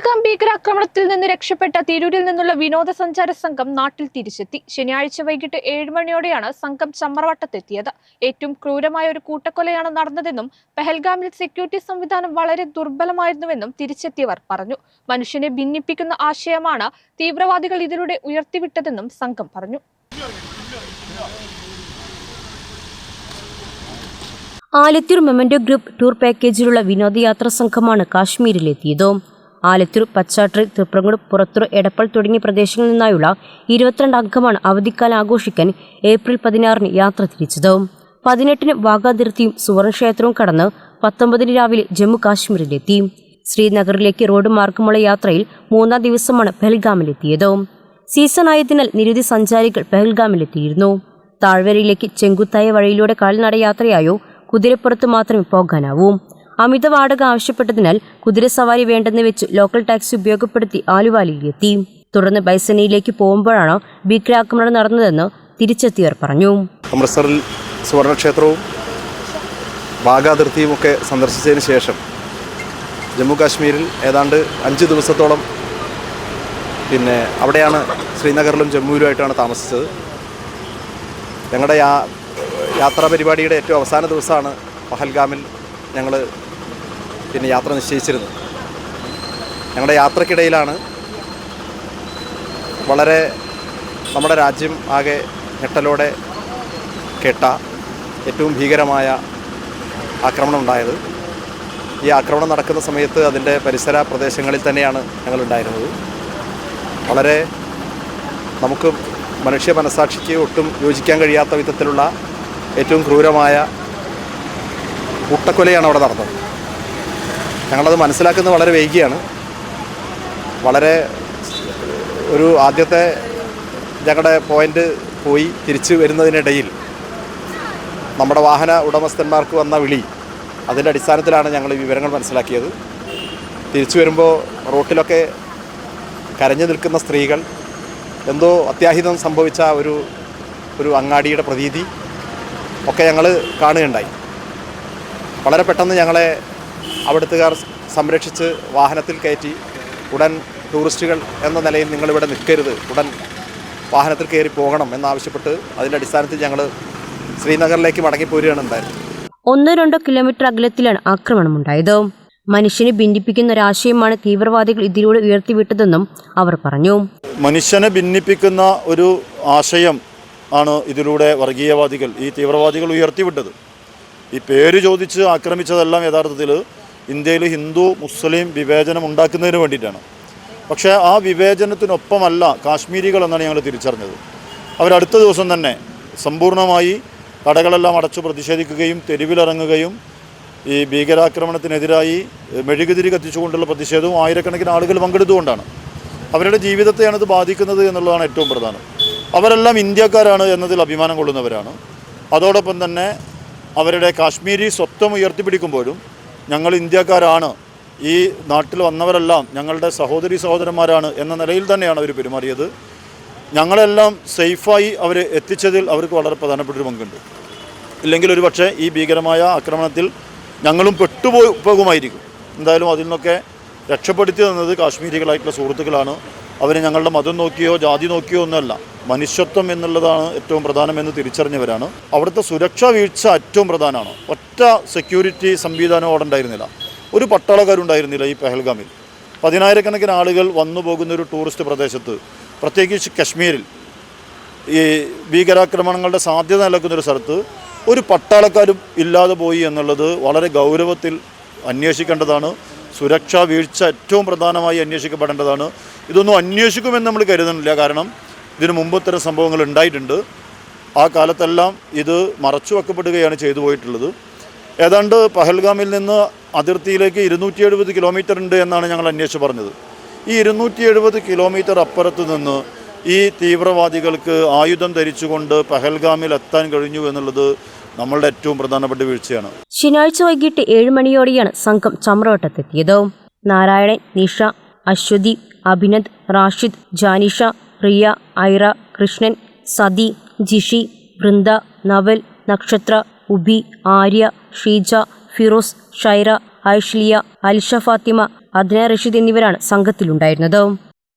പഹൽഗാം ഭീകരാക്രമണത്തിൽ നിന്ന് രക്ഷപ്പെട്ട തിരൂരിൽ നിന്നുള്ള വിനോദസഞ്ചാര സംഘം നാട്ടിൽ തിരിച്ചെത്തി. ശനിയാഴ്ച വൈകിട്ട് 7 മണിയോടെയാണ് സംഘം ചമ്രവട്ടത്തെത്തിയത്. ഏറ്റവും ക്രൂരമായ ഒരു കൂട്ടക്കൊലയാണ് നടന്നതെന്നും പഹൽഗാമിൽ സെക്യൂരിറ്റി സംവിധാനം വളരെ ദുർബലമായിരുന്നുവെന്നും തിരിച്ചെത്തിയവർ പറഞ്ഞു. മനുഷ്യനെ ഭിന്നിപ്പിക്കുന്ന ആശയമാണ് തീവ്രവാദികൾ ഇതിലൂടെ ഉയർത്തിവിട്ടതെന്നും സംഘം പറഞ്ഞു. ആലത്തൂർ മെമന്റോ ഗ്രൂപ്പ് ടൂർ പാക്കേജിലുള്ള വിനോദയാത്രാ സംഘമാണ് കാശ്മീരിലെത്തിയത്. ആലത്തൂർ, പച്ചാട്രി, തൃപ്രങ്ങോട്, പുറത്തൂർ, എടപ്പൾ തുടങ്ങിയ പ്രദേശങ്ങളിൽ നിന്നായുള്ള 22 അംഗമാണ് അവധിക്കാലം ആഘോഷിക്കാൻ ഏപ്രിൽ 16 യാത്ര തിരിച്ചത്. 18 വാഗാതിർത്തിയും സുവർണക്ഷേത്രവും കടന്ന് 19 രാവിലെ ജമ്മു കാശ്മീരിലെത്തി. ശ്രീനഗറിലേക്ക് റോഡ് മാർഗമുള്ള യാത്രയിൽ 3-ാം ദിവസമാണ് പഹൽഗാമിലെത്തിയത്. സീസൺ ആയതിനാൽ നിരവധി സഞ്ചാരികൾ പഹൽഗാമിലെത്തിയിരുന്നു. താഴ്വരയിലേക്ക് ചെങ്കുത്തായ വഴിയിലൂടെ കാൽനടയാത്രയായോ കുതിരപ്പുറത്ത് മാത്രമേ പോകാനാവൂ. അമിത വാടക ആവശ്യപ്പെട്ടതിനാൽ കുതിരസവാരി വേണ്ടെന്ന് വെച്ച് ലോക്കൽ ടാക്സി ഉപയോഗപ്പെടുത്തി ആലുവാലിയിലെത്തി. തുടർന്ന് ബൈസനയിലേക്ക് പോകുമ്പോഴാണ് ഭീകരാക്രമണം നടന്നതെന്ന് തിരിച്ചെത്തിയവർ പറഞ്ഞു. അമൃത്സറിൽ സുവർണക്ഷേത്രവും വാഗാതിർത്തിയും ഒക്കെ സന്ദർശിച്ചതിന് ശേഷം ജമ്മു കാശ്മീരിൽ ഏതാണ്ട് 5 ദിവസത്തോളം അവിടെയാണ് ശ്രീനഗറിലും ജമ്മുവിലുമായിട്ടാണ് താമസിച്ചത്. ഞങ്ങളുടെ യാത്രാ പരിപാടിയുടെ ഏറ്റവും അവസാന ദിവസമാണ് പഹൽഗാമിൽ ഞങ്ങൾ യാത്ര നിശ്ചയിച്ചിരുന്നത്. ഞങ്ങളുടെ യാത്രക്കിടയിലാണ് വളരെ നമ്മുടെ രാജ്യം ആകെ ഞെട്ടലോടെ കേട്ട ഏറ്റവും ഭീകരമായ ആക്രമണം ഉണ്ടായത്. ഈ ആക്രമണം നടക്കുന്ന സമയത്ത് അതിൻ്റെ പരിസര പ്രദേശങ്ങളിൽ തന്നെയാണ് ഞങ്ങളുണ്ടായിരുന്നത്. വളരെ നമുക്ക് മനുഷ്യ മനസാക്ഷിക്ക് ഒട്ടും യോജിക്കാൻ കഴിയാത്ത വിധത്തിലുള്ള ഏറ്റവും ക്രൂരമായ കൂട്ടക്കൊലയാണ് അവിടെ നടന്നത്. ഞങ്ങളത് മനസ്സിലാക്കുന്നത് വളരെ വൈകിയാണ്. വളരെ ഒരു ആദ്യത്തെ ഞങ്ങളുടെ പോയിൻ്റ് പോയി തിരിച്ചു വരുന്നതിനിടയിൽ നമ്മുടെ വാഹന ഉടമസ്ഥന്മാർക്ക് വന്ന വിളി, അതിൻ്റെ അടിസ്ഥാനത്തിലാണ് ഞങ്ങൾ ഈ വിവരങ്ങൾ മനസ്സിലാക്കിയത്. തിരിച്ചു വരുമ്പോൾ റോട്ടിലൊക്കെ കരഞ്ഞു നിൽക്കുന്ന സ്ത്രീകൾ, എന്തോ അത്യാഹിതം സംഭവിച്ച ഒരു അങ്ങാടിയുടെ പ്രതീതി ഒക്കെ ഞങ്ങൾ കാണുകയുണ്ടായി. വളരെ പെട്ടെന്ന് ഞങ്ങളെ അവിടുത്തുകാർ സംരക്ഷിച്ച് വാഹനത്തിൽ കയറ്റി ഉടൻ ടൂറിസ്റ്റുകൾ എന്ന നിലയിൽ നിങ്ങളിവിടെ നിൽക്കരുത്, ഉടൻ വാഹനത്തിൽ കയറി പോകണം എന്നാവശ്യപ്പെട്ട് അതിൻ്റെ അടിസ്ഥാനത്തിൽ ഞങ്ങൾ ശ്രീനഗറിലേക്ക് മടങ്ങിപ്പോരുകയാണ് ഉണ്ടായത്. 1-2 കിലോമീറ്റർ അകലത്തിലാണ് ആക്രമണമുണ്ടായത്. മനുഷ്യനെ ഭിന്നിപ്പിക്കുന്ന ഒരാശയമാണ് തീവ്രവാദികൾ ഇതിലൂടെ ഉയർത്തിവിട്ടതെന്നും അവർ പറഞ്ഞു. മനുഷ്യനെ ഭിന്നിപ്പിക്കുന്ന ഒരു ആശയം ആണ് ഇതിലൂടെ വർഗീയവാദികൾ, ഈ തീവ്രവാദികൾ ഉയർത്തിവിട്ടത്. ഈ പേര് ചോദിച്ച് ആക്രമിച്ചതെല്ലാം യഥാർത്ഥത്തിൽ ഇന്ത്യയിൽ ഹിന്ദു മുസ്ലിം വിവേചനം ഉണ്ടാക്കുന്നതിന് വേണ്ടിയിട്ടാണ്. പക്ഷേ ആ വിവേചനത്തിനൊപ്പമല്ല കാശ്മീരികൾ എന്നാണ് ഞങ്ങൾ തിരിച്ചറിഞ്ഞത്. അവരടുത്ത ദിവസം തന്നെ സമ്പൂർണ്ണമായി കടകളെല്ലാം അടച്ചു പ്രതിഷേധിക്കുകയും തെരുവിലിറങ്ങുകയും ഈ ഭീകരാക്രമണത്തിനെതിരായി മെഴുകുതിരി കത്തിച്ചുകൊണ്ടുള്ള പ്രതിഷേധവും ആയിരക്കണക്കിന് ആളുകൾ പങ്കെടുത്തുകൊണ്ടാണ്. അവരുടെ ജീവിതത്തെയാണ് ഇത് ബാധിക്കുന്നത് എന്നുള്ളതാണ് ഏറ്റവും പ്രധാനം. അവരെല്ലാം ഇന്ത്യക്കാരാണ് എന്നതിൽ അഭിമാനം കൊള്ളുന്നവരാണ്. അതോടൊപ്പം തന്നെ അവരുടെ കാശ്മീരി സ്വത്വം ഉയർത്തിപ്പിടിക്കുമ്പോഴും ഞങ്ങൾ ഇന്ത്യക്കാരാണ്, ഈ നാട്ടിൽ വന്നവരെല്ലാം ഞങ്ങളുടെ സഹോദരി സഹോദരന്മാരാണ് എന്ന നിലയിൽ തന്നെയാണ് അവർ പെരുമാറിയത്. ഞങ്ങളെല്ലാം സേഫായി അവർ എത്തിച്ചതിൽ അവർക്ക് വളരെ പ്രധാനപ്പെട്ടൊരു പങ്കുണ്ട്. ഇല്ലെങ്കിൽ ഒരു പക്ഷേ ഈ ഭീകരമായ ആക്രമണത്തിൽ ഞങ്ങളും പെട്ടുപോകുമായിരിക്കും. എന്തായാലും അതിൽ നിന്നൊക്കെ രക്ഷപ്പെടുത്തി തന്നത് കാശ്മീരികളായിട്ടുള്ള സുഹൃത്തുക്കളാണ്. അവർ ഞങ്ങളുടെ മതം നോക്കിയോ ജാതി നോക്കിയോ ഒന്നുമല്ല, മനുഷ്യത്വം എന്നുള്ളതാണ് ഏറ്റവും പ്രധാനമെന്ന് തിരിച്ചറിഞ്ഞവരാണ്. അവിടുത്തെ സുരക്ഷാ വീഴ്ച ഏറ്റവും പ്രധാനമാണ്. ഒറ്റ സെക്യൂരിറ്റി സംവിധാനം അവിടെ ഉണ്ടായിരുന്നില്ല, ഒരു പട്ടാളക്കാരുണ്ടായിരുന്നില്ല ഈ പഹൽഗാമിൽ. 10,000-കണക്കിന് ആളുകൾ വന്നു പോകുന്നൊരു ടൂറിസ്റ്റ് പ്രദേശത്ത്, പ്രത്യേകിച്ച് കശ്മീരിൽ ഈ ഭീകരാക്രമണങ്ങളുടെ സാധ്യത നിലനിൽക്കുന്നൊരു സ്ഥലത്ത് ഒരു പട്ടാളക്കാരും ഇല്ലാതെ പോയി എന്നുള്ളത് വളരെ ഗൗരവത്തിൽ അന്വേഷിക്കേണ്ടതാണ്. സുരക്ഷാ വീഴ്ച ഏറ്റവും പ്രധാനമായി അന്വേഷിക്കപ്പെടേണ്ടതാണ്. ഇതൊന്നും അന്വേഷിക്കുമെന്ന് നമ്മൾ കരുതുന്നില്ല, കാരണം ഇതിനു മുമ്പ് ഇത്തരം സംഭവങ്ങൾ ഉണ്ടായിട്ടുണ്ട്. ആ കാലത്തെല്ലാം ഇത് മറച്ചു വെക്കപ്പെടുകയാണ് ചെയ്തു പോയിട്ടുള്ളത്. ഏതാണ്ട് പഹൽഗാമിൽ നിന്ന് അതിർത്തിയിലേക്ക് 270 കിലോമീറ്റർ ഉണ്ട് എന്നാണ് ഞങ്ങൾ അന്വേഷിച്ച് പറഞ്ഞത്. ഈ 270 കിലോമീറ്റർ അപ്പുറത്ത് നിന്ന് ഈ തീവ്രവാദികൾക്ക് ആയുധം ധരിച്ചുകൊണ്ട് പഹൽഗാമിൽ എത്താൻ കഴിഞ്ഞു എന്നുള്ളത് നമ്മളുടെ ഏറ്റവും പ്രധാനപ്പെട്ട വീഴ്ചയാണ്. ശനിയാഴ്ച വൈകിട്ട് 7 മണിയോടെയാണ് സംഘം ചമ്രവട്ടത്തെത്തിയത്. നാരായണൻ, നിഷ, അശ്വതി, അഭിനന്ദ്, റാഷിദ്, ജാനിഷ, പ്രിയ, ഐറ, കൃഷ്ണൻ, സതി, ജിഷി, ബൃന്ദ, നവൽ, നക്ഷത്ര, ഉബി, ആര്യ, ഷീജ, ഫിറോസ്, ഷൈറ, ഐഷ്ലിയ, അലിഷ ഫാത്തിമ, അദ്ന റഷീദ് എന്നിവരാണ് സംഘത്തിലുണ്ടായിരുന്നത്.